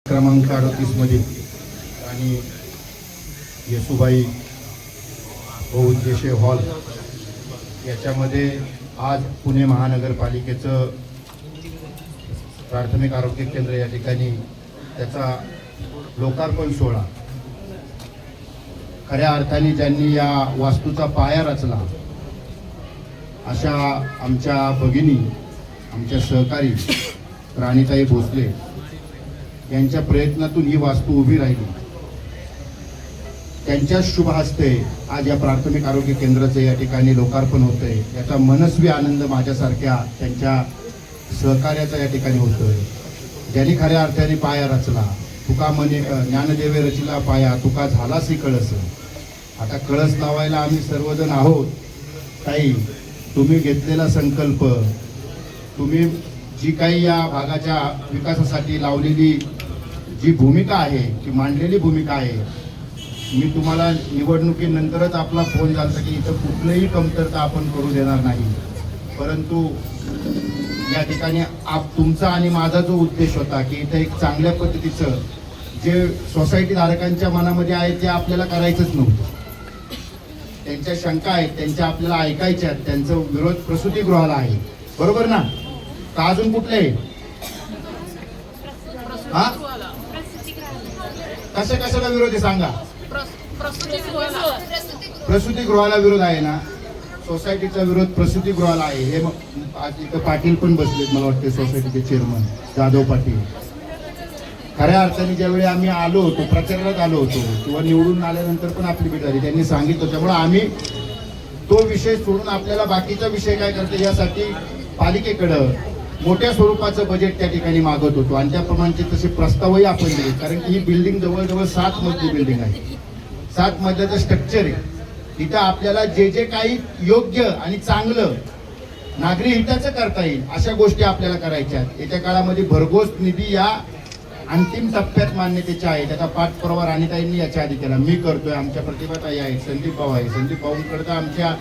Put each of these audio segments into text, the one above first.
क्रमांक 38 मधील आणि येसुबाई बहुउद्देशीय हॉल याच्यामध्ये आज पुणे महानगरपालिकेचं प्राथमिक आरोग्य केंद्र या ठिकाणी त्याचा लोकार्पण सोहळा, खऱ्या अर्थाने ज्यांनी या वास्तूचा पाया रचला अशा आमच्या भगिनी, आमच्या सहकारी राणीताई भोसले यांच्या प्रयत्नातून ही वास्तू उभी राहिली. त्यांच्या शुभ हस्ते आज या प्राथमिक आरोग्य केंद्राचं या ठिकाणी लोकार्पण होतंय. याचा मनस्वी आनंद माझ्यासारख्या त्यांच्या सहकार्याचा या ठिकाणी होतोय. ज्यांनी खऱ्या अर्थाने पाया रचला, तुका म्हणे ज्ञानदेवे रचिला पाया, तुका झालासी कळस. आता कळस लावायला आम्ही सर्वजण आहोत. ताई, तुम्ही घेतलेला संकल्प, तुम्ही जी काही या भागाच्या विकासासाठी लावलेली जी भूमिका आहे, ती मांडलेली भूमिका आहे, मी तुम्हाला निवडणुकीनंतरच आपला फोन झाला की इथं कुठलीही कमतरता आपण करू देणार नाही. परंतु या ठिकाणी तुमचा आणि माझा जो उद्देश होता की इथं एक चांगल्या पद्धतीचं जे सोसायटी धारकांच्या मनामध्ये आहे ते आपल्याला करायचंच नव्हतं. त्यांच्या शंका आहेत, त्यांच्या आपल्याला ऐकायच्या आहेत, त्यांचा विरोध प्रसूतीगृहाला आहे, बरोबर ना? का अजून कुठले? हा, कशाला विरोध आहे सांगा? प्रसूतीगृहाला विरोध आहे ना? सोसायटीचा विरोध प्रसूतीगृहाला आहे. हे आज इथं पाटील पण बसलेत, मला वाटते सोसायटीचे चेअरमन जाधव पाटील. खऱ्या अर्थाने ज्यावेळी आम्ही आलो होतो, प्रचारात आलो होतो किंवा निवडून आल्यानंतर पण आपली भेट झाली, त्यांनी सांगितलं. त्यामुळे आम्ही तो विषय सोडून आपल्याला बाकीचा विषय काय करतो यासाठी पालिकेकडं मोठ्या स्वरूपाचं बजेट त्या ठिकाणी मागत होतो आणि त्याप्रमाणे तसे प्रस्तावही आपण दिले. कारण की ही बिल्डिंग जवळजवळ 7 मजली बिल्डिंग आहे, 7 मजल्याचं स्ट्रक्चर आहे. तिथं आपल्याला जे जे काही योग्य आणि चांगलं नागरी हिताचं करता येईल अशा गोष्टी आपल्याला करायच्या आहेत. येत्या काळामध्ये भरघोस निधी या अंतिम टप्प्यात मान्यतेच्या आहे. त्याचा पाठपुरावा राणीताईंनी याच्या आधी केला, मी करतोय, आमच्या प्रतिभाताई आहेत, संदीप भाऊ आहे. संदीप भाऊंकडे आमच्या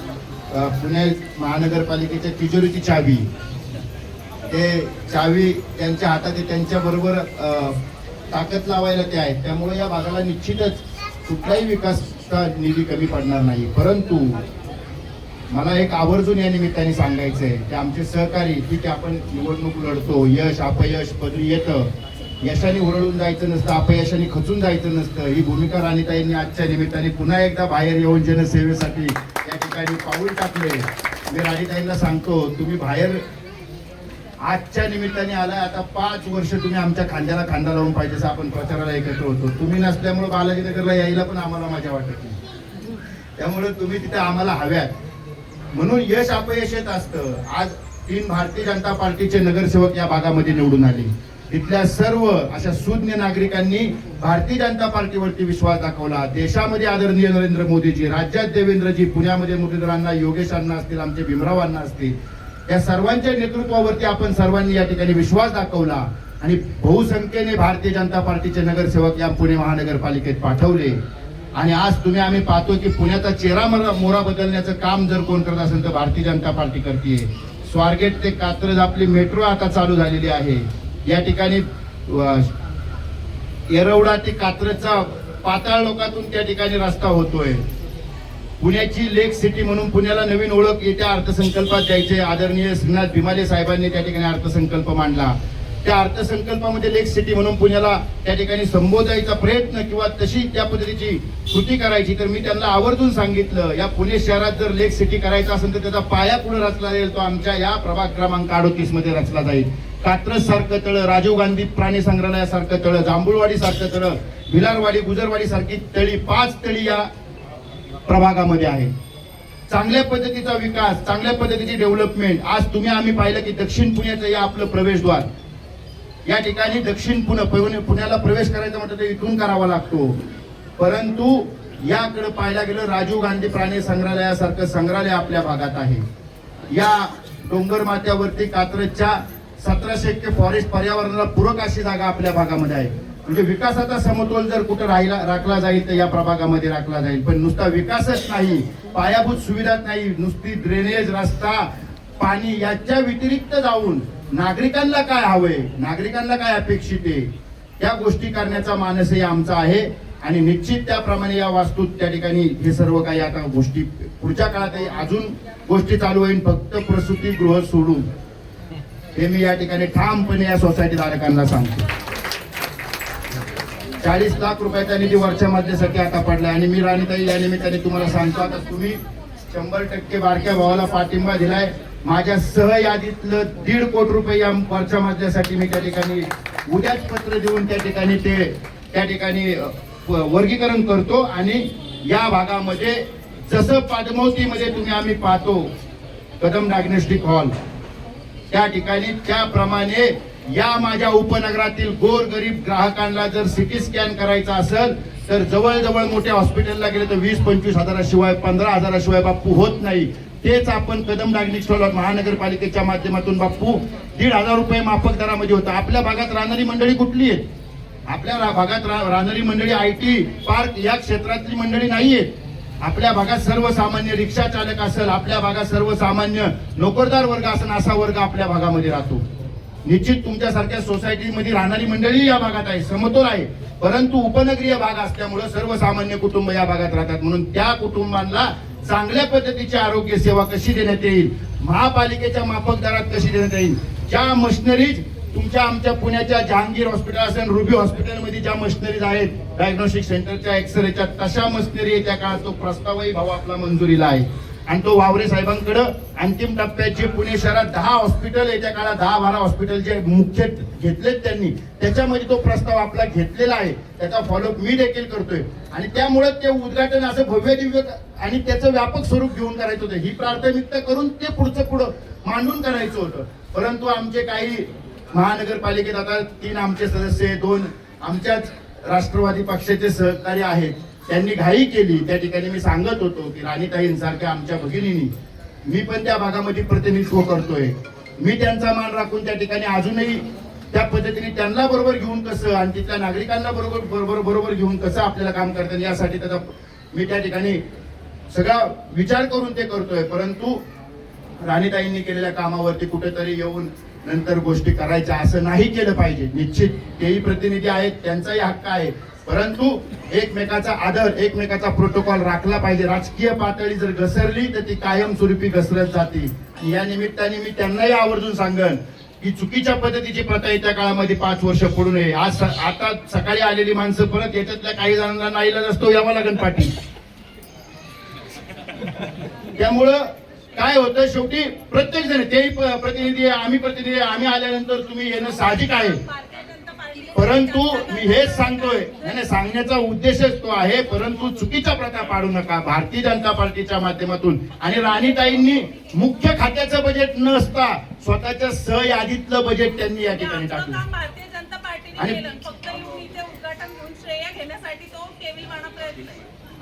पुणे महानगरपालिकेच्या तिजोरीची चावी, ते चावी त्यांच्या हातात आहे, त्यांच्याबरोबर ताकद लावायला ते आहेत. त्यामुळे या भागाला निश्चितच कुठलाही विकासचा निधी कमी पडणार नाही. परंतु मला एक आवर्जून या निमित्ताने सांगायचं आहे की आमचे सहकारी, ठीक आहे, आपण निवडणूक लढतो, यश अपयश पदरी येतं, यशाने हुरळून जायचं नसतं, अपयशाने खचून जायचं नसतं. ही भूमिका राणीताईंनी आजच्या निमित्ताने पुन्हा एकदा बाहेर येऊन जनसेवेसाठी या ठिकाणी पाऊल टाकले. मी राणीताईंना सांगतो, तुम्ही बाहेर आजच्या निमित्ताने आलाय, आता 5 वर्ष तुम्ही आमच्या खांद्याला खांदा लावून पाहिजे असं आपण प्रचाराला एकत्र होतो. तुम्ही नसल्यामुळे बालाजीनगरला यायला पण आम्हाला मजा वाटत नाही. त्यामुळे तुम्ही तिथे आम्हाला हव्यात. म्हणून यश अपयश येत असतं. आज 3 भारतीय जनता पार्टीचे नगरसेवक या भागामध्ये निवडून आले. तिथल्या सर्व अशा सुज्ञ नागरिकांनी भारतीय जनता पार्टीवरती विश्वास दाखवला. देशामध्ये आदरणीय नरेंद्र मोदीजी, राज्यात देवेंद्रजी, पुण्यामध्ये मुरलीधरांना, योगेशांना असतील, आमचे भीमरावांना असतील, या सर्वांच्या नेतृत्वावरती आपण सर्वांनी या ठिकाणी विश्वास दाखवला आणि बहुसंख्येने भारतीय जनता पार्टीचे नगरसेवक या पुणे महानगरपालिकेत पाठवले. आणि आज आम्ही पाहतो की पुण्याचा चेहरा मोहरा बदलण्याचं काम जर कोण करत असेल तर भारतीय जनता पार्टी करते. स्वारगेट ते कात्रज आपली मेट्रो आता चालू झालेली आहे. या ठिकाणी येरवडा ते कात्रजचा पाताळ लोकातून त्या ठिकाणी रस्ता होतोय. पुण्याची लेक सिटी म्हणून पुण्याला नवीन ओळख येत्या अर्थसंकल्पात द्यायचे. आदरणीय श्रीनाथ भिमाले साहेबांनी त्या ठिकाणी अर्थसंकल्प मांडला. त्या अर्थसंकल्पामध्ये लेक सिटी म्हणून पुण्याला त्या ठिकाणी संबोधायचा प्रयत्न किंवा तशी त्या पद्धतीची कृती करायची. तर मी त्यांना आवर्जून सांगितलं, या पुणे शहरात जर लेक सिटी करायचा असेल तर त्याचा पाया पुढे रचला जाईल, तो आमच्या या प्रभाग क्रमांक 38 मध्ये रचला जाईल. कात्रज सारखं तळं, राजीव गांधी प्राणी संग्रहालयासारखं तळं, जांभूळवाडी सारखं तळं, भिलारवाडी, गुजरवाडी सारखी तळी, 5 तळी या प्रभागामध्ये आहे. चांगल्या पद्धतीचा विकास, चांगल्या पद्धतीची डेव्हलपमेंट. आज आम्ही पाहिलं की दक्षिण पुण्याचं या आपलं प्रवेशद्वार, या ठिकाणी दक्षिण पुण्याला प्रवेश करायचा म्हटलं तर इथून करावा लागतो. परंतु याकडे पाहायला गेलं, राजीव गांधी प्राणी संग्रहालयासारखं संग्रहालय आपल्या भागात आहे. या डोंगर माथ्यावरती कात्रजच्या 1700 एकर फॉरेस्ट पर्यावरणाला पूरक अशी जागा आपल्या भागामध्ये आहे. म्हणजे विकासाचा समतोल जर कुठं राखला जाईल तर या प्रभागामध्ये राखला जाईल. पण नुसता विकासच नाही, पायाभूत सुविधाच नाही, नुसती ड्रेनेज, रस्ता, पाणी याच्या व्यतिरिक्त जाऊन नागरिकांना काय हवंय, नागरिकांना काय अपेक्षित आहे, त्या गोष्टी करण्याचा मानसही आमचा आहे आणि निश्चित त्याप्रमाणे या वास्तूत त्या ठिकाणी हे सर्व काही आता गोष्टी पुढच्या काळातही अजून गोष्टी चालू होईल. फक्त प्रसूतीगृह सोडून हे मी या ठिकाणी ठामपणे या सोसायटी धारकांना सांगतो. 40 लाख रुपयाचा निधी वरच्या मध्यसाठी आता पडलाय आणि मी राणीताई या निमित्ताने तुम्हाला सांगतो, आता तुम्ही 100% बारक्या भावाला पाठिंबा दिलाय. माझ्या सहयादीतलं 1.5 कोटी रुपये या वरच्या मध्यसाठी मी त्या ठिकाणी उद्याच पत्र देऊन त्या ठिकाणी वर्गीकरण करतो आणि या भागामध्ये जसं पद्मावतीमध्ये आम्ही पाहतो कदम डायग्नोस्टिक हॉल, त्या ठिकाणी त्याप्रमाणे या माझ्या उपनगरातील गोरगरीब ग्राहकांना जर सिटी स्कॅन करायचा असेल तर जवळजवळ मोठ्या हॉस्पिटलला गेले तर 20-25 हजाराशिवाय 15 शिवाय बाप्पू होत नाही. तेच आपण कदम डायग्नोस्टिक हॉल महानगरपालिकेच्या माध्यमातून बाप्पू 1,500 रुपये माफक दरामध्ये होतं. आपल्या भागात राहणारी मंडळी कुठली आहेत? आपल्या भागात राहणारी मंडळी IT पार्क या क्षेत्रातली मंडळी नाहीयेत. आपल्या भागात सर्वसामान्य रिक्षा चालक असेल, आपल्या भागात सर्वसामान्य नोकरदार वर्ग असेल, असा वर्ग आपल्या भागामध्ये राहतो. निश्चित तुमच्यासारख्या सोसायटीमध्ये राहणारी मंडळी या भागात आहे, समतोल आहे, परंतु उपनगरीय भाग असल्यामुळे सर्वसामान्य कुटुंब या भागात राहतात. म्हणून त्या कुटुंबांना चांगल्या पद्धतीची आरोग्य सेवा कशी देण्यात येईल, महापालिकेच्या माफक दरात कशी देण्यात येईल, ज्या मशिनरीज आमच्या पुण्याच्या जहांगीर हॉस्पिटल असेल, रुबी हॉस्पिटलमध्ये ज्या मशिनरीज आहेत डायग्नोस्टिक सेंटरच्या एक्सरेच्या, तशा मशिनरी येत्या काळात तो प्रस्तावही भाव आपला मंजुरीला आहे आणि तो वावरे साहेबांकडे अंतिम टप्प्याचे पुणे शहरात 10 हॉस्पिटल येत्या काळात 10-12 हॉस्पिटल जे मुख्य घेतलेत त्यांनी, त्याच्यामध्ये तो प्रस्ताव आपला घेतलेला आहे. त्याचा फॉलोअप मी देखील करतोय आणि त्यामुळे ते उद्घाटन असं भव्य दिव्य आणि त्याचं व्यापक स्वरूप घेऊन करायचं होतं. ही प्राथमिकता करून ते पुढं मांडून करायचं होतं. परंतु आमचे काही महानगरपालिकेत आता 3 आमचे सदस्य, 2 आमच्याच राष्ट्रवादी पक्षाचे सहकारी आहेत, त्यांनी घाई केली. त्या ठिकाणी मी सांगत होतो की राणीताईंसारख्या आमच्या भगिनींनी, मी पण त्या भागामध्ये प्रतिनिधित्व करतोय, मी त्यांचा मान राखून त्या ठिकाणी अजूनही त्या पद्धतीने त्यांना बरोबर घेऊन कसं आणि तिथल्या नागरिकांना बरोबर घेऊन कसं आपल्याला काम करता येईल यासाठी त्याचा मी त्या ठिकाणी सगळा विचार करून ते करतोय. परंतु राणीताईंनी केलेल्या कामावरती कुठेतरी येऊन नंतर गोष्टी करायच्या असं नाही केलं पाहिजे. निश्चित तेही प्रतिनिधी आहेत, त्यांचाही हक्क आहे, परंतु एकमेकाचा आदर, एकमेकाचा प्रोटोकॉल राखला पाहिजे. राजकीय पातळी जर घसरली तर ती कायमस्वरूपी घसरत जाते. या निमित्ताने मी त्यांनाही आवर्जून सांगन की चुकीच्या पद्धतीची प्रथा येत्या काळामध्ये 5 वर्ष पडू नये. आता सकाळी आलेली माणसं परत याच्यातल्या काही जणांना नाईलाज असतो, यावं लागेल पाटील. त्यामुळं काय होतं, शेवटी प्रत्येक जण, तेही प्रतिनिधी आहे, आम्ही प्रतिनिधी, आम्ही आल्यानंतर तुम्ही येणं साहजिक आहे. परंतु मी हेच सांगतोय, सांगण्याचा उद्देशच तो आहे, परंतु चुकीच्या प्रथा पाडू नका भारतीय जनता पार्टीच्या माध्यमातून. आणि राणीताईंनी मुख्य खात्याचं बजेट नसता स्वतःच्या सहयादीतलं बजेट त्यांनी या ठिकाणी टाकलं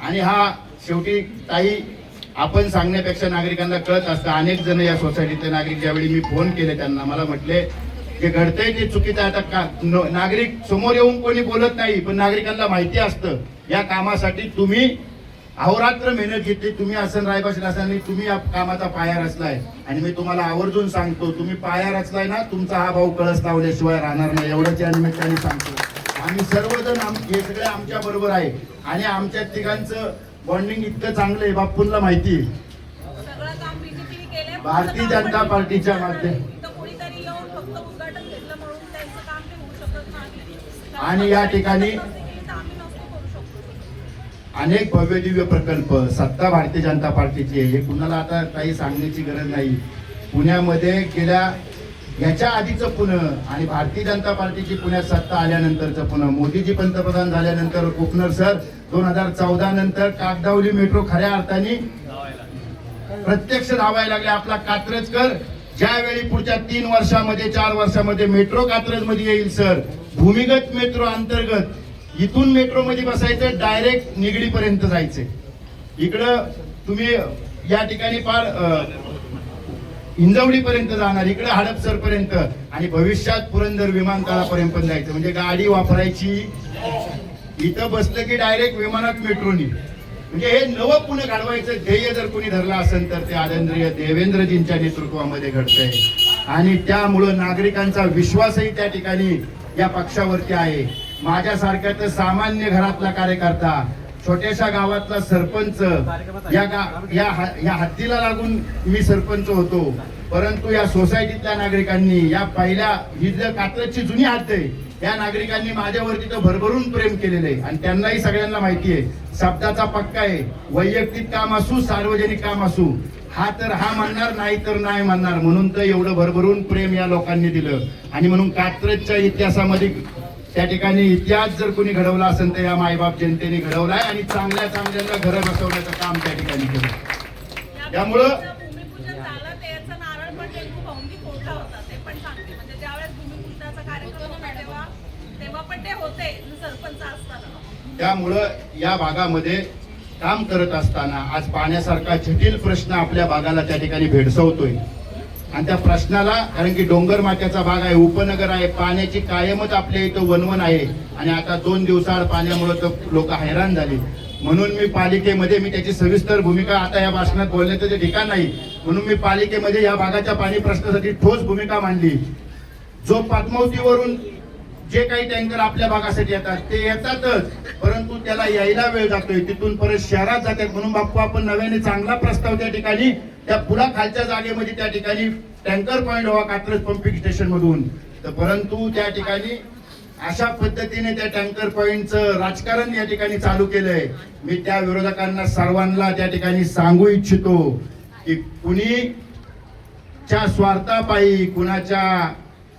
आणि हा शेवटी ताई आपण सांगण्यापेक्षा नागरिकांना कळत असतं. अनेक जण या सोसायटीचे नागरिक, ज्यावेळी मी फोन केले त्यांना, मला म्हटले जे घडतंय ते चुकीचं आहे. आता नागरिक समोर येऊन कोणी बोलत नाही, पण नागरिकांना माहिती असतं या कामासाठी तुम्ही अहोरात्र मेहनत घेतली. तुम्ही असं रायबाशी असताना तुम्ही या कामाचा पाया रचलाय आणि मी तुम्हाला आवर्जून सांगतो, तुम्ही पाया रचलाय ना, तुमचा हा भाऊ कळस लावल्याशिवाय राहणार नाही, एवढंच या निमित्ताने सांगतो. आम्ही सर्वजण हे सगळे आमच्या बरोबर आहे आणि आमच्या तिघांचं बॉन्डिंग इतकं चांगलं आहे, बाप्पूंना माहिती आहे. भारतीय जनता पार्टीच्या माध्यमातून आणि या ठिकाणी अनेक भव्य दिव्य प्रकल्प सत्ता भारतीय जनता पार्टीची आहे, हे कुणाला आता काही सांगण्याची गरज नाही. पुण्यामध्ये गेल्या याच्या आधीचं पुणे आणि भारतीय जनता पार्टीची पुण्यात सत्ता आल्यानंतरचं पुणे, मोदीजी पंतप्रधान झाल्यानंतर कोकणर सर 2014 नंतर कागदावली मेट्रो खऱ्या अर्थाने प्रत्यक्ष धावायला लागले. आपला कात्रजकर ज्यावेळी पुढच्या 3 वर्षामध्ये 4 वर्षामध्ये मेट्रो कात्रज मध्ये येईल सर, भूमिगत मेट्रो अंतर्गत इथून मेट्रो मध्ये बसायचं, डायरेक्ट निगडीपर्यंत जायचे. इकडं तुम्ही या ठिकाणी फार हिंजवडीपर्यंत जाणार, इकडे हडपसर पर्यंत आणि भविष्यात पुरंदर विमानतळापर्यंत पण जायचं. म्हणजे गाडी वापरायची, इथं बसलं की डायरेक्ट विमानात मेट्रोनी. म्हणजे हे नवं पुणे घडवायचं ध्येय जर कोणी धरलं असेल तर ते आदरणीय देवेंद्रजींच्या नेतृत्वामध्ये घडतंय आणि त्यामुळं नागरिकांचा विश्वासही त्या ठिकाणी या पक्षावरती आहे. माझ्यासारख्या तर सामान्य घरातला कार्यकर्ता, छोट्याशा गावातला सरपंच, या हद्दीला लागून मी सरपंच होतो. परंतु या सोसायटीतल्या नागरिकांनी, या पहिल्या ही जर कात्रजची जुनी हद्द आहे, या नागरिकांनी माझ्यावरती तर भरभरून प्रेम केलेलं आहे. आणि त्यांनाही सगळ्यांना माहिती आहे, शब्दाचा पक्का आहे. वैयक्तिक काम असू, सार्वजनिक काम असू, हा तर हा म्हणणार, नाही तर नाही म्हणणार. म्हणून तर एवढं भरभरून प्रेम या लोकांनी दिलं. आणि म्हणून कात्रजच्या इतिहासामध्ये त्या ठिकाणी इतिहास जर कोणी घडवला असेल तर या मायबाप जनतेने घडवलाय. आणि चांगल्या चांगल्यांना घरं बसवण्याचं काम त्या ठिकाणी केलं. त्यामुळं भूमिपूजन झालं, त्याचं नारळ पण टेंबू भाऊंनी फोडला होता, ते पण सांगते. म्हणजे ज्यावेळेस भूमिपूजनाचा कार्यक्रम होता तेव्हा पण ते होते सरपंच असताना. त्यामुळं या भागामध्ये काम करत असताना आज पाण्यासारखा जटिल प्रश्न आपल्या भागाला त्या ठिकाणी भेडसावतोय. आणि त्या प्रश्नाला, कारण की डोंगर माथ्याचा भाग आहे, उपनगर आहे, पाण्याची कायमच आपल्या इथं वनवन आहे. आणि आता 2 दिवसाआड पाण्यामुळे तर लोक हैराण झाली. म्हणून मी पालिकेमध्ये, मी त्याची सविस्तर भूमिका आता या भाषणात बोलण्याचं ते ठिकाण नाही, म्हणून मी पालिकेमध्ये या भागाच्या पाणी प्रश्नासाठी ठोस भूमिका मांडली. जो पद्मावतीवरून जे काही टँकर आपल्या भागासाठी येतात ते येतातच, परंतु त्याला यायला वेळ जातोय, तिथून परत शहरात जातात. म्हणून बाप्पू आपण नव्याने चांगला प्रस्ताव त्या ठिकाणी, त्या पुला खालच्या जागेमध्ये त्या ठिकाणी टँकर पॉइंट व्हावा कात्रज पंपिंग स्टेशन मधून. तर परंतु त्या ठिकाणी अशा पद्धतीने त्या टँकर पॉइंटचं राजकारण या ठिकाणी चालू केलंय. मी त्या विरोधकांना सर्वांना त्या ठिकाणी सांगू इच्छितो की कुणीच्या स्वार्थापायी, कुणाच्या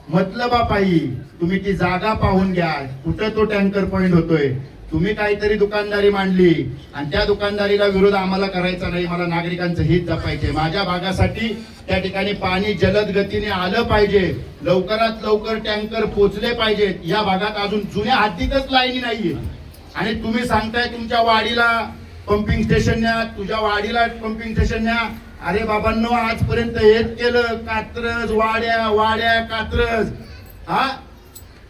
मतलबापायी तुम्ही ती जागा पाहून घ्या, कुठं तो टँकर पॉइंट होतोय. तुम्ही काहीतरी दुकानदारी मांडली आणि त्या दुकानदारीला विरोध आम्हाला करायचा नाही. मला नागरिकांचं हित जपायचे. माझ्या भागासाठी त्या ठिकाणी पाणी जलद गतीने आलं पाहिजे, लवकरात लवकर टँकर पोचले पाहिजेत. या भागात अजून जुन्या हद्दीतच लाईनी नाहीये. आणि तुम्ही सांगताय तुमच्या वाडीला पंपिंग स्टेशन न्या, तुझ्या वाडीला पंपिंग स्टेशन न्या. अरे बाबांनो, आजपर्यंत हेच केलं, कात्रज वाड्या, वाड्या कात्रज. हा,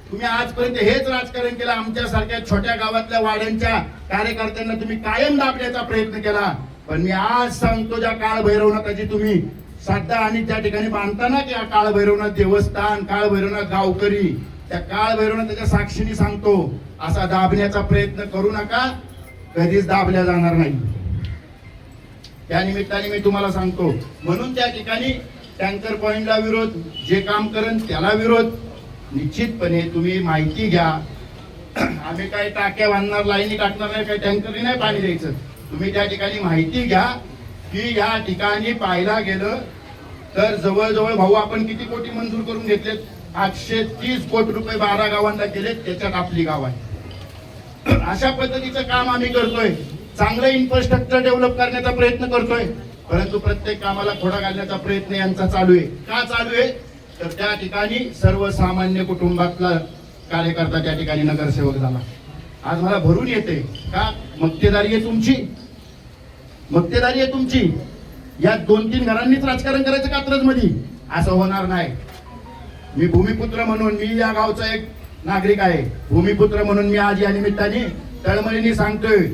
तुम्ही आजपर्यंत हेच राजकारण केलं. आमच्या सारख्या छोट्या गावातल्या वाड्यांच्या कार्यकर्त्यांना तुम्ही कायम दाबण्याचा प्रयत्न केला. पण मी आज सांगतो, ज्या काळ भैरवनाथाची तुम्ही श्रद्धा आणि त्या ठिकाणी बांधताना की काळ भैरवनाथ देवस्थान, काळ भैरवनाथ गावकरी, त्या काळ भैरवनाथाच्या साक्षीने सांगतो, असा दाबण्याचा प्रयत्न करू नका, कधीच दाबल्या जाणार नाही. त्या निमित्ताने मी तुम्हाला सांगतो. म्हणून त्या ठिकाणी टँकर पॉइंटला विरोध, जे काम करेन त्याला विरोध. निश्चितपणे तुम्ही माहिती घ्या. आम्ही काही टाक्या बांधणार, लाईनी टाकणार नाही, काही टँकरने नाही पाणी द्यायचं. तुम्ही त्या ठिकाणी माहिती घ्या की या ठिकाणी पाहायला गेलं तर जवळजवळ भाऊ आपण किती कोटी मंजूर करून घेतलेत? 830 कोटी रुपये 12 गावांना केलेत, त्याच्यात आपली गाव आहे. अशा पद्धतीचं काम आम्ही करतोय. चांगलं इन्फ्रास्ट्रक्चर डेव्हलप करण्याचा प्रयत्न करतोय. परंतु प्रत्येक कामाला खोडा घालण्याचा प्रयत्न यांचा चालू आहे. का चालू आहे? तर त्या ठिकाणी सर्वसामान्य कुटुंबातला कार्यकर्ता त्या ठिकाणी नगरसेवक झाला. आज मला भरून येते का मक्तेदारी आहे तुमची, मक्तेदारी आहे तुमची. या 2-3 घरांनीच राजकारण करायचं कात्रज मध्ये, असं होणार नाही. मी भूमिपुत्र म्हणून, मी या गावचा एक नागरिक आहे, भूमिपुत्र म्हणून मी आज या निमित्ताने तळमळीने सांगतोय,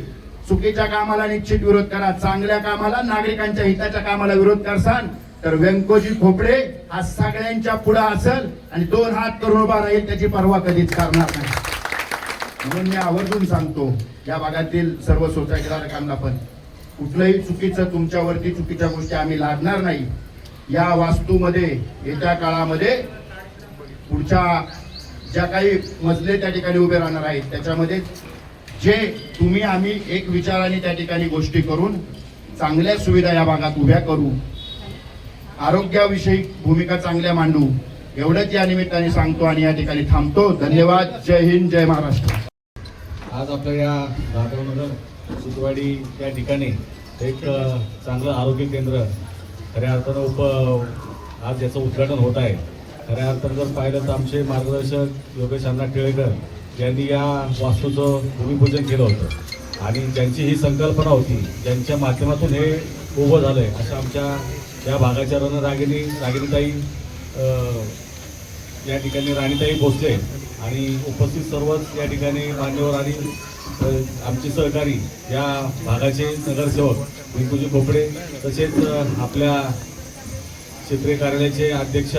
चुकीच्या कामाला निश्चित विरोध करा. चांगल्या कामाला, नागरिकांच्या हिताच्या कामाला विरोध करसान तर व्यंकोजी खोपडे हा सगळ्यांच्या पुढे असेल आणि 2 हात करून उभा राहील, त्याची पर्वा कधीच करणार नाही. म्हणून मी आवर्जून सांगतो या भागातील सर्व सोसायटीधारकांना पण, कुठलंही चुकीचं तुमच्यावरती चुकीच्या गोष्टी आम्ही लादणार नाही. या वास्तूमध्ये येत्या काळामध्ये पुढच्या ज्या काही मजले त्या ठिकाणी उभे राहणार आहेत, त्याच्यामध्ये जे तुम्ही आम्ही एक विचाराने त्या ठिकाणी गोष्टी करून चांगल्या सुविधा या भागात उभ्या करू, आरोग्याविषयी भूमिका चांगल्या मांडू, एवढंच या निमित्ताने सांगतो आणि या ठिकाणी थांबतो. धन्यवाद. जय हिंद, जय महाराष्ट्र. आज आपल्या या जाधवनगर सुतवाडी या ठिकाणी एक चांगलं आरोग्य केंद्र खऱ्या अर्थानं आज याचं उद्घाटन होत आहे. खऱ्या अर्थानं जर पाहिलं तर आमचे मार्गदर्शक योगेश अण्णा टिळेकर यांनी या वास्तूचं भूमिपूजन केलं होतं आणि ज्यांची ही संकल्पना होती, ज्यांच्या माध्यमातून हे उभं झालंय, असं आमच्या या भागाच्या रागिणीताई या ठिकाणी राणीताई भोसले आणि उपस्थित सर्वच या ठिकाणी मान्यवर आणि आमचे सहकारी या भागाचे नगरसेवक विंकुजी खोपडे, तसेच आपल्या क्षेत्रीय कार्यालयाचे अध्यक्ष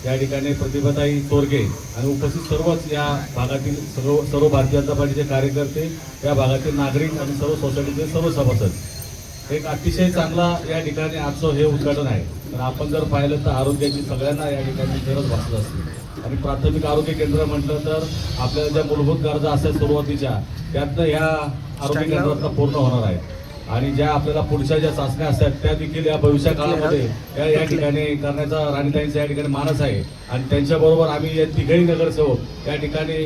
या ठिकाणी प्रतिभाताई चोरगे आणि उपस्थित सर्वच या भागातील सर्व भारतीय जनता पार्टीचे कार्यकर्ते, या भागातील नागरिक आणि सर्व सोसायटीचे सर्व सभासद, एक अतिशय चांगला या ठिकाणी आजचं हे उद्घाटन आहे. तर आपण जर पाहिलं तर आरोग्याची सगळ्यांना या ठिकाणी गरज भासत असते आणि प्राथमिक आरोग्य केंद्र म्हटलं तर आपल्याला ज्या मूलभूत गरजा असतात सुरुवातीच्या, त्यातनं या आरोग्य केंद्रातनं पूर्ण होणार आहे. आणि ज्या आपल्याला पुढच्या ज्या चाचण्या असतात त्या देखील या भविष्य काळामध्ये या ठिकाणी करण्याचा राणीताईंचा या ठिकाणी मानस आहे. आणि त्यांच्याबरोबर आम्ही या तिघही नगरसेवक या ठिकाणी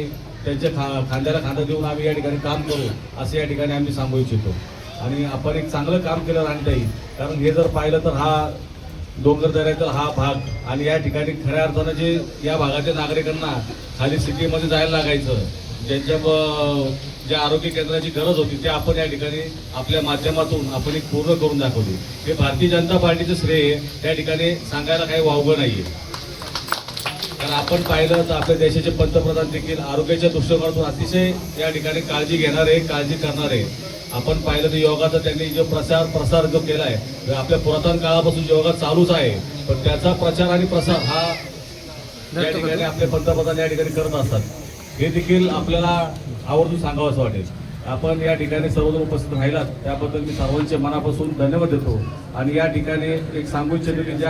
त्यांच्या खांद्याला खांदा देऊन आम्ही या ठिकाणी काम करू असं या ठिकाणी आम्ही सांगू इच्छितो. आणि आपण एक चांगलं काम केलं राणीताई, कारण हे जर पाहिलं तर हा डोंगर दऱ्याचा हा भाग आणि या ठिकाणी खऱ्या अर्थानं जे या भागातील नागरिकांना खाली सिटीमध्ये जायला लागायचं, ज्या आरोग्य केंद्राची गरज होती ते आपण या ठिकाणी आपल्या माध्यमातून आपण एक पूर्ण करून दाखवली. हे भारतीय जनता पार्टीचं श्रेय त्या ठिकाणी सांगायला काही वावगं नाहीये. कारण आपण पाहिलं तर आपल्या देशाचे पंतप्रधान देखील आरोग्याच्या दृष्टिकोनातून अतिशय या ठिकाणी काळजी घेणारे, काळजी करणारे. आपण पाहिलं तर योगाचा त्यांनी जो प्रसार जो केलाय, आपल्या पुरातन काळापासून योगा चालूच आहे, पण त्याचा प्रचार आणि प्रसार हा या ठिकाणी आपले पंतप्रधान या ठिकाणी करत असतात. हे देखील आपल्याला आवर्जून सांगावं असं वाटेल. आपण या ठिकाणी सर्वजण उपस्थित राहिलात त्याबद्दल मी सर्वांचे मनापासून धन्यवाद देतो. आणि या ठिकाणी एक सांगू इच्छितो की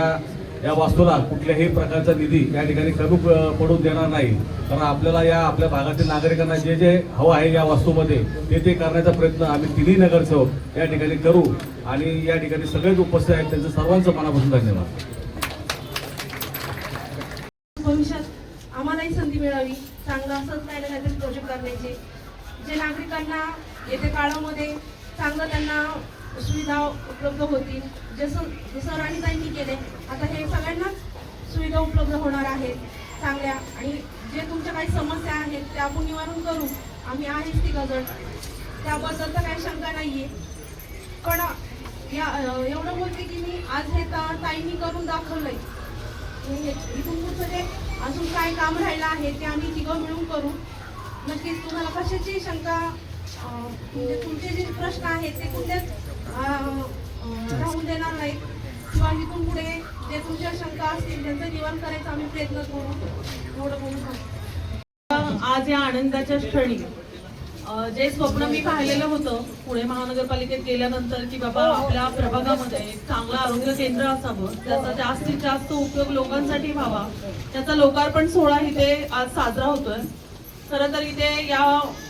या वास्तूला कुठल्याही प्रकारचा निधी या ठिकाणी कमी पडून देणार नाही. कारण आपल्याला या आपल्या भागातील नागरिकांना जे जे हवं आहे या वास्तूमध्ये ते करण्याचा प्रयत्न आम्ही तिन्ही नगरसेवक या ठिकाणी करू. आणि या ठिकाणी सगळेच उपस्थित आहेत त्यांचं सर्वांचं मनापासून धन्यवाद. भविष्यात आम्हालाही संधी मिळावी चांगलं असंच काही ना काहीतरी प्रोजेक्ट करण्याचे, जे नागरिकांना येत्या काळामध्ये चांगलं त्यांना सुविधा उपलब्ध होतील. जसं राणीताईंनी केले, आता हे सगळ्यांनाच सुविधा उपलब्ध होणार आहेत चांगल्या. आणि जे तुमच्या काही समस्या आहेत त्या आपण निवारण करू. आम्ही आहेच ती गजड, त्याबद्दल तर काही शंका नाहीये. पण एवढं बोलते की मी आज हे ताईंनी करून दाखवलंय. इथून पुढचं जे अजून काय काम राहिलं आहे ते आम्ही तिघं मिळून करू. नक्कीच तुम्हाला कशाची शंका, म्हणजे तुमचे जे प्रश्न आहेत ते कुठेच राहून देणार नाहीत. किंवा इथून पुढे जे तुमच्या शंका असतील त्यांचं निवारण करायचा आम्ही प्रयत्न करू. एवढं बोलून सांगतो. आज या आनंदाच्या क्षणी जे स्वप्न मी पाहिलेलं होतं पुणे महानगरपालिकेत गेल्यानंतर की बाबा आपल्या प्रभागामध्ये एक चांगलं आरोग्य केंद्र असावं, त्याचा जास्तीत जास्त उपयोग लोकांसाठी व्हावा, त्याचा लोकार्पण सोहळा इथे आज साजरा होतोय. खरं तर इथे या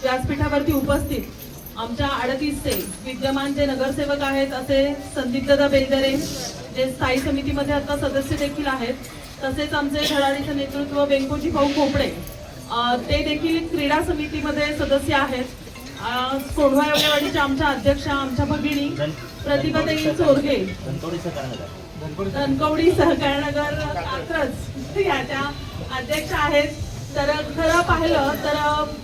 व्यासपीठावरती उपस्थित आमच्या 38चे विद्यमान जे नगरसेवक आहेत असे संदीपदादा बेलदरे, जे स्थायी समितीमध्ये आता सदस्य देखील आहेत, तसेच आमचे धडाडीचं नेतृत्व वेंकोजी भाऊ खोपडे, ते देखील क्रीडा समितीमध्ये सदस्य आहेत. कोंढवा एवढेवाडीच्या आमच्या अध्यक्षा आमच्या भगिनी प्रतिभाताई चोरगे, धनकवडी सहकारनगर कात्रज याच्या अध्यक्ष आहेत. तर खरं पाहिलं तर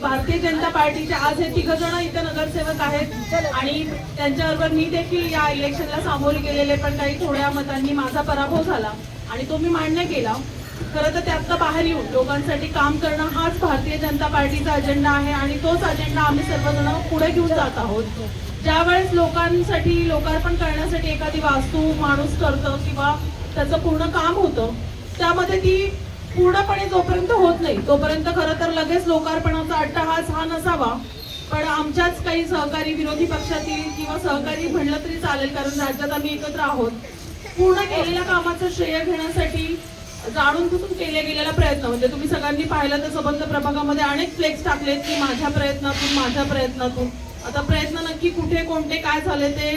भारतीय जनता पार्टीचे आज हे तिघ जण इथे नगरसेवक आहेत आणि त्यांच्याबरोबर मी देखील या इलेक्शनला सामोरे गेलेले, पण काही थोड्या मतांनी माझा पराभव झाला आणि तो मी मान्य केला. खरं तर त्यातनं बाहेर येऊन लोकांसाठी काम करणं हाच भारतीय जनता पार्टीचा अजेंडा आहे आणि तोच अजेंडा आम्ही सर्वजण पुढे घेऊन जात आहोत. ज्यावेळेस लोकांसाठी लोकार्पण करण्यासाठी एखादी वास्तू माणूस करतं किंवा त्याचं पूर्ण काम होतं, त्यामध्ये ती पूर्णपणे जोपर्यंत होत नाही तोपर्यंत खरं तर लगेच लोकार्पणाचा अट्टहास हा नसावा. पण आमच्याच काही सहकारी विरोधी पक्षातील किंवा सहकारी म्हणलं तरी चालेल, कारण राज्यात आम्ही एकत्र आहोत, पूर्ण केलेल्या कामाचं श्रेय घेण्यासाठी जाणून बुजून केले गेलेला प्रयत्न, म्हणजे तुम्ही सगळ्यांनी पाहिलं तर संबंध प्रभागामध्ये अनेक फ्लेक्स टाकलेत की माझ्या प्रयत्नातून. आता प्रयत्न नक्की कुठे कोणते काय झाले ते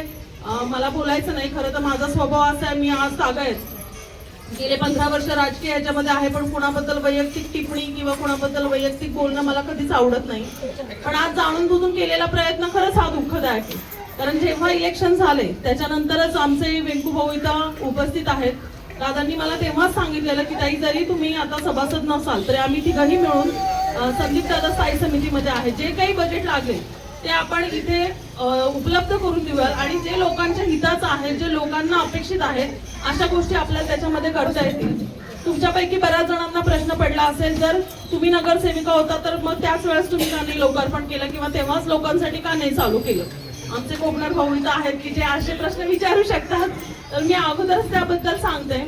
मला बोलायचं नाही. खरं तर माझा स्वभाव असा आहे, मी आज तागायत गेले 15 वर्ष राजकीय याच्यामध्ये आहे, पण कुणाबद्दल वैयक्तिक टिप्पणी किंवा कुणाबद्दल वैयक्तिक बोलणं मला कधीच आवडत नाही. पण आज जाणून बुजून केलेला प्रयत्न खरंच हा दुःखदायक आहे. कारण जेव्हा इलेक्शन झाले त्याच्यानंतरच आमचे वेंकू भाऊ इथं उपस्थित आहेत. दादांनी मला तेव्हाच सांगितलेलं की ताई जरी तुम्ही आता सभासद नसाल तरी आम्ही तिघही मिळून संदीप दादा स्थायी समितीमध्ये आहे, जे काही बजेट लागेल ते आपण इथे उपलब्ध करून देऊया आणि जे लोकांच्या हिताचं आहे, जे लोकांना अपेक्षित आहेत, अशा गोष्टी आपल्याला त्याच्यामध्ये करता येतील. तुमच्यापैकी बऱ्याच जणांना प्रश्न पडला असेल, जर तुम्ही नगरसेविका होता तर मग त्याच वेळेस तुम्ही का नाही लोकार्पण केलं किंवा तेव्हाच लोकांसाठी का नाही चालू केलं. आमचे कोकणात भाऊ इथं आहेत की जे असे प्रश्न विचारू शकतात, तर मी अगोदरच त्याबद्दल सांगते.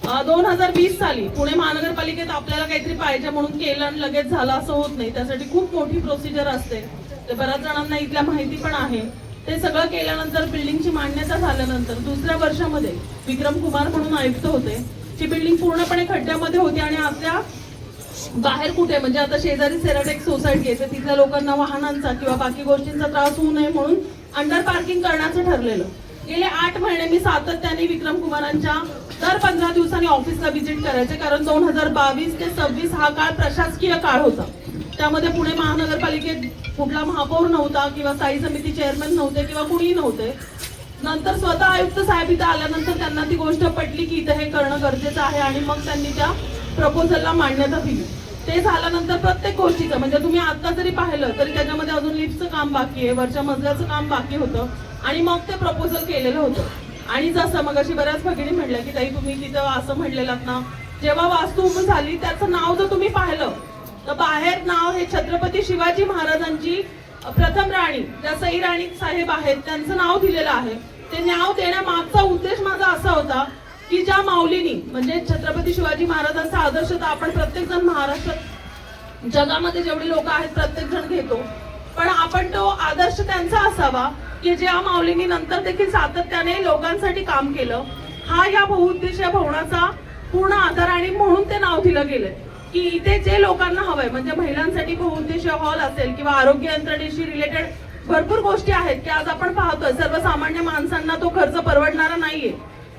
2020 साली पुणे महानगरपालिकेत आपल्याला काहीतरी पाहिजे म्हणून केलं आणि लगेच झालं असं होत नाही. त्यासाठी खूप मोठी प्रोसिजर असते, ते बऱ्याच जणांना इथल्या माहिती पण आहे. ते सगळं केल्यानंतर बिल्डिंगची मान्यता झाल्यानंतर दुसऱ्या वर्षामध्ये विक्रम कुमार म्हणून आयुक्त होते, ती बिल्डिंग पूर्णपणे खड्ड्यामध्ये होती आणि आपल्या बाहेर कुठे म्हणजे आता शेजारी सेराटेक सोसायटी आहे, तर तिथल्या लोकांना वाहनांचा किंवा बाकी गोष्टींचा त्रास होऊ नये म्हणून अंडर पार्किंग करण्याचं ठरलेलं. गेले 8 महिने मी सातत्याने विक्रम कुमारांच्या दर 15 दिवसांनी ऑफिसला व्हिजिट करायचे, कारण 2022 ते 26 हा काळ प्रशासकीय काळ होता. त्यामध्ये पुणे महानगरपालिकेत कुठला महापौर नव्हता किंवा स्थायी समिती चेअरमॅन नव्हते किंवा कुणीही नव्हते. नंतर स्वतः आयुक्त साहेब इथं आल्यानंतर त्यांना ती गोष्ट पटली की इथं हे करणं गरजेचं आहे आणि मग त्यांनी त्या प्रपोजलला मान्यता दिली. ते झाल्यानंतर प्रत्येक गोष्टीचं म्हणजे तुम्ही आता जरी पाहिलं तरी त्याच्यामध्ये अजून लिफ्टचं काम बाकी आहे, वरच्या मजल्याचं काम बाकी होतं आणि मग ते प्रपोजल केलेलं होतं. आणि जसं मग अशी बऱ्याच भगिनी म्हणल्या की ताई तुम्ही तिथं असं म्हणलेलात ना, जेव्हा वास्तू उभी झाली त्याचं नाव जर तुम्ही पाहिलं तर बाहेर नाव हे छत्रपती शिवाजी महाराजांची प्रथम राणी ज्या सई राणी साहेब आहेत त्यांचं नाव दिलेलं आहे. ते नाव देण्यामागचा उद्देश माझा असा होता की ज्या माऊलीनी म्हणजे छत्रपती शिवाजी महाराजांचा आदर्श तर आपण प्रत्येक जण महाराष्ट्रात जगामध्ये जेवढे लोक आहेत प्रत्येक जण घेतो, पण आपण तो आदर्श त्यांचा असावा की ज्या माऊलींनी नंतर देखील सातत्याने लोकांसाठी काम केलं. हा या बहुउद्देशीय भवनाचा पूर्ण आधार आणि म्हणून ते नाव दिलं गेलं की इथे जे लोकांना हवंय म्हणजे महिलांसाठी बहुउद्देशीय हॉल असेल किंवा आरोग्य यंत्रणेशी रिलेटेड भरपूर गोष्टी आहेत की आज आपण पाहतोय सर्वसामान्य माणसांना तो खर्च परवडणारा नाहीये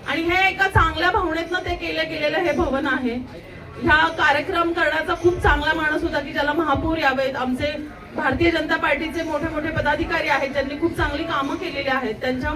आणि हे एका चांगल्या भावनेतनं ते गेलेलं हे भवन आहे. ह्या कार्यक्रम करण्याचा खूप चांगला माणूस होता की ज्याला महापौर यावेत. आमचे भारतीय जनता पार्टीचे मोठे मोठे पदाधिकारी आहेत ज्यांनी खूप चांगली कामं केलेली आहेत, त्यांच्या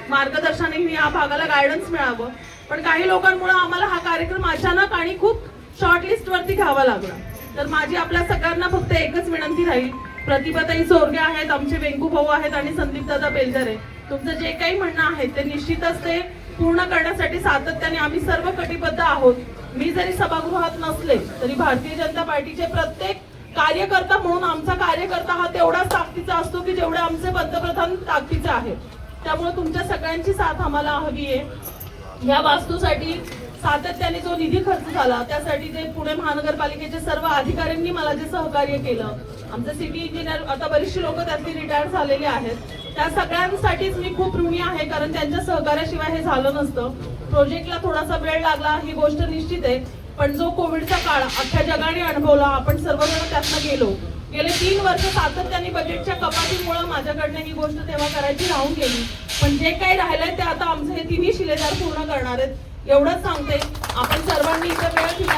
मार्गदर्शनाने या भागाला गायडन्स मिळावं. पण काही लोकांमुळे आम्हाला हा कार्यक्रम अचानक आणि खूप शॉर्टलिस्ट वरती घ्यावा लागला. तर माझी आपल्या सगळ्यांना फक्त एकच विनंती राहील, प्रतिभाताई सोरगे आहेत, आमचे वेंकू भाऊ आहेत आणि संदीप दादा बेलदरे, तुमचं जे काही म्हणणं आहे ते निश्चितच ते पूर्ण करण्यासाठी सातत्याने आम्ही सर्व कटिबद्ध आहोत. मी जरी सभागृहात नसले तरी भारतीय जनता पार्टीचे प्रत्येक कार्यकर्ता म्हणून आमचा कार्यकर्ता हा तेवढाच ताकदीचा असतो की जेवढे आमचे पंतप्रधान ताकदीचे आहेत. त्यामुळे तुमच्या सगळ्यांची साथ आम्हाला हवी आहे. या वास्तूसाठी सातत्याने जो निधी खर्च झाला त्यासाठी जे पुणे महानगरपालिकेचे सर्व अधिकाऱ्यांनी मला जे सहकार्य केलं, आमचे सिटी इंजिनियर आता बरीचशी लोक त्यातली रिटायर झालेली आहेत, त्या सगळ्यांसाठीच मी खूप ऋणी आहे, कारण त्यांच्या सहकार्याशिवाय हे झालं नसतं. प्रोजेक्टला थोडासा वेळ लागला ही गोष्ट निश्चित आहे, पण जो कोविडचा काळ अख्ख्या जगाने अनुभवला, आपण सर्वजण त्यातनं गेलो. गेले 3 वर्ष सातत्याने बजेटच्या कपातीमुळे माझ्याकडनं ही गोष्ट तेव्हा करायची राहून गेली, पण जे काही राहिलंय ते आता आमचे हे 3 शिलेदार पूर्ण करणार आहेत. एवढंच सांगते, आपण सर्वांनी इथं वेळ दिला,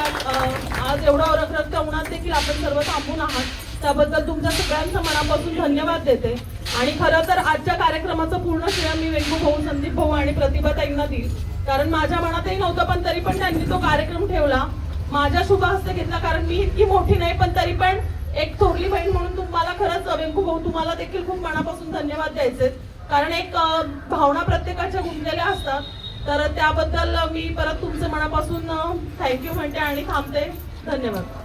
आज एवढा रखरखत्या उन्हात देखील आपण सर्व थांबून आहात, त्याबद्दल तुमच्या सगळ्यांचं मनापासून धन्यवाद देते. आणि खरं तर आजच्या कार्यक्रमाचं पूर्ण श्रेय मी वेंकू भाऊ, संदीप भाऊ आणि प्रतिभाताईंना देईल, कारण माझ्या मनातही नव्हतं पण तरी पण त्यांनी तो कार्यक्रम ठेवला, माझ्या शुभ हस्ते घेतला. कारण मी इतकी मोठी नाही पण तरी पण एक थोरली बहीण म्हणून तुम्हाला खरंच वेंकू भाऊ तुम्हाला देखील खूप मनापासून धन्यवाद द्यायचे, कारण एक भावना प्रत्येकाच्या गुंतलेल्या असतात. तर त्याबद्दल मी परत तुमचं मनापासून थँक्यू म्हणते आणि थांबते. धन्यवाद.